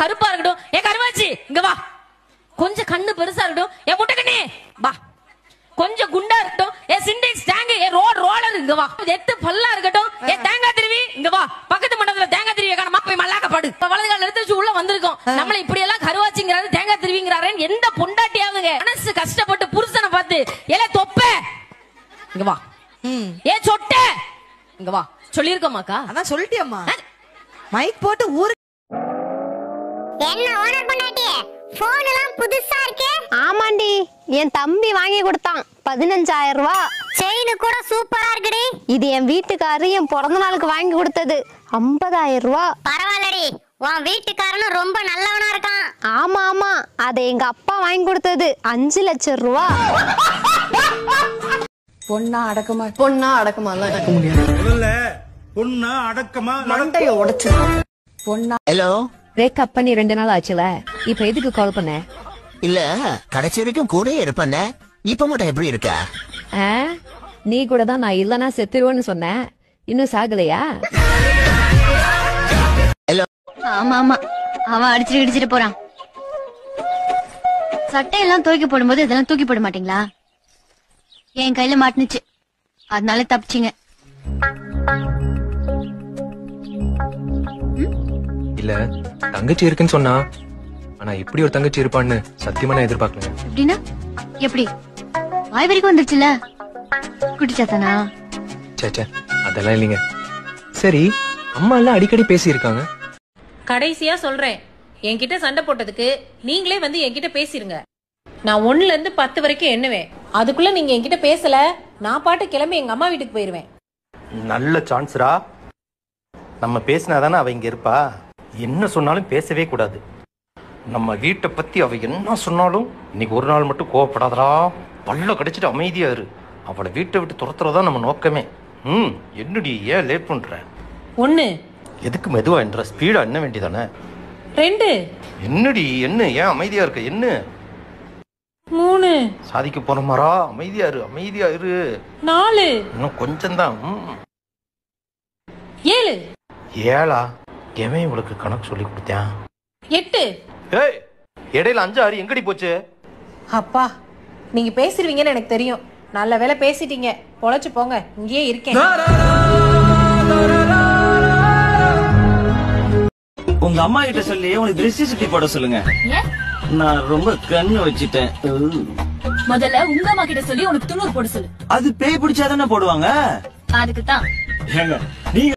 கருப்பா இருக்கட்டும், ஏ கருவாச்சி இங்க வா. கொஞ்சம் கண்ணு பெருசா இருக்கட்டும், ஏ முட்டைக்கண்ணே வா. கொஞ்சம் குண்டா இருக்கட்டும், ஏ சிண்டெக்ஸ் டேங்க், ஏ ரோலர் இங்க வா. எட்டு பல்லா இருக்கட்டும், ஏ தேங்காய் திருவி இங்க வா. பக்கத்து மண்டபத்துல தேங்காய் திருவி காணமா, போய் மல்லாக்க படு. வலது கால எடுத்து உள்ள வந்திருக்கோம். நம்மள இப்படி எல்லாம் கருவாச்சிங்கிறாரு, தேங்காய் திருவிங்கிறாரு. எந்த பொண்டாட்டியாவதுங்க மனசு கஷ்டப்பட்டு புருஷனை பார்த்து ஏல தொப்ப இங்க வா, ஏ சொட்ட இங்க வா சொல்லிருக்கோமாக்கா? அதான் சொல்லிட்டியம்மா. மைக் போட்டு ஊரு என்ன ஓனர் பொண்டாட்டி போன் எல்லாம் புதுசா இருக்கு? ஆமாண்டி, என் தம்பி வாங்கி கொடுத்தான் 15,000 ரூபாய். செயின் கூட சூப்பரா இருக்குடி. இது என் வீட்டுக்காரரு என் பிறந்த நாளுக்கு வாங்கி கொடுத்தது 50,000 ரூபாய். பரவாயில்லடி, உன் வீட்டுக்காரனும் ரொம்ப நல்லவனா இருக்கான். ஆமா ஆமா, அதை எங்க அப்பா வாங்கி கொடுத்தது 5 லட்சம் ரூபாய். பொண்ணா அடக்கமா எல்லாம் நடக்க முடியாது. பொண்ணா அடக்கமா மண்டைய உடைச்சு பொண்ணா. ஹலோ, பிரேக்கப் பண்ணி 2 நாள் ஆச்சுல, இப்ப எதுக்கு கால் பண்ண? இல்ல கடைசி வரைக்கும் கூட இருப்பேன். இப்ப மட்டும் எப்படி இருக்க? நீ கூட தான் நான் இல்லனா செத்துருவேன்னு சொன்னேன். இன்னும் சாகலையா? ஆமா ஆமா, அவன் அடிச்சிட்டு போறான். சட்டையெல்லாம் தூக்கி போடும்போது இதெல்லாம் தூக்கி போட மாட்டீங்களா? என் கையில மாட்டுனுச்சு, அதனால தப்பிச்சிங்க. இல்ல தங்கச்சி இருக்குன்னு சொன்னா, ஆனா இப்படி ஒரு தங்கச்சி இருப்பான்னு சத்தியமா நான் எதிர்பார்க்கல. எப்படின்னா எப்படி? வாய் வரைக்கும் வந்துருச்சுல, குட்டிச்சாத்தானா? சேச்சே, அதெல்லாம் இல்லைங்க. சரி, அம்மா எல்லாம் அடிக்கடி பேசி இருக்காங்க. கடைசியா சொல்றேன், என்கிட்ட சண்டை போட்டதுக்கு நீங்களே வந்து என்கிட்ட பேசிருங்க. நான் 1ல இருந்து 10 வரைக்கும் எண்ணுவேன். அதுக்குள்ள நீங்க என்கிட்ட பேசல, நான் பாட்டு கிளம்பி எங்க அம்மா வீட்டுக்கு போயிருவேன். நல்ல சான்ஸ்ரா. நம்ம பேசினாதானே அவ இங்க இருப்பா. என்ன சொன்னாலும் பேசவே கூடாது. நம்ம வீட்டை பத்தி அவ என்ன சொன்னாலும் இன்னைக்கு ஒரு நாள் மட்டும் கோவப்படாதடா. பல்ல கடிச்சிட்டு அமைதியா இரு. அவளை வீட்டை விட்டு துரத்துறதா நம்ம நோக்கமே. என்னடி ஏன் லேட் பண்ற? 1 எதுக்கு மெதுவா என்ற ஸ்பீடா என்ன வேண்டியதானே? 2 என்னடி என்ன ஏன் அமைதியா இருக்க? என்ன 3 சாதிக்க போனமாரா? அமைதியா இரு. 4 இன்னும் கொஞ்சம் தான். 7 ஏழா? எவன் இவளுக்கு கணக்கு சொல்லி கொடுத்தான்? 8 ஏய், இடையில 5 6 எங்கடி போச்சு? அப்பா, நீங்க பேசிருவீங்கன்னு எனக்கு தெரியும். நல்ல வேலை பேசிட்டீங்க, பொழைச்சு போங்க. இங்கேயே இருக்கேன். உங்க அம்மா கிட்ட சொல்லி உனக்கு திருஷ்டி சுத்தி போட சொல்லுங்க. நான் ரொம்ப கண்ணு வச்சிட்டேன். முதல்ல உங்க அம்மா கிட்ட சொல்லி உனக்கு துணூர் போட சொல்லு. அது பேய் பிடிச்சாதானே போடுவாங்க. அதுக்கு தான் ஏங்க நீங்க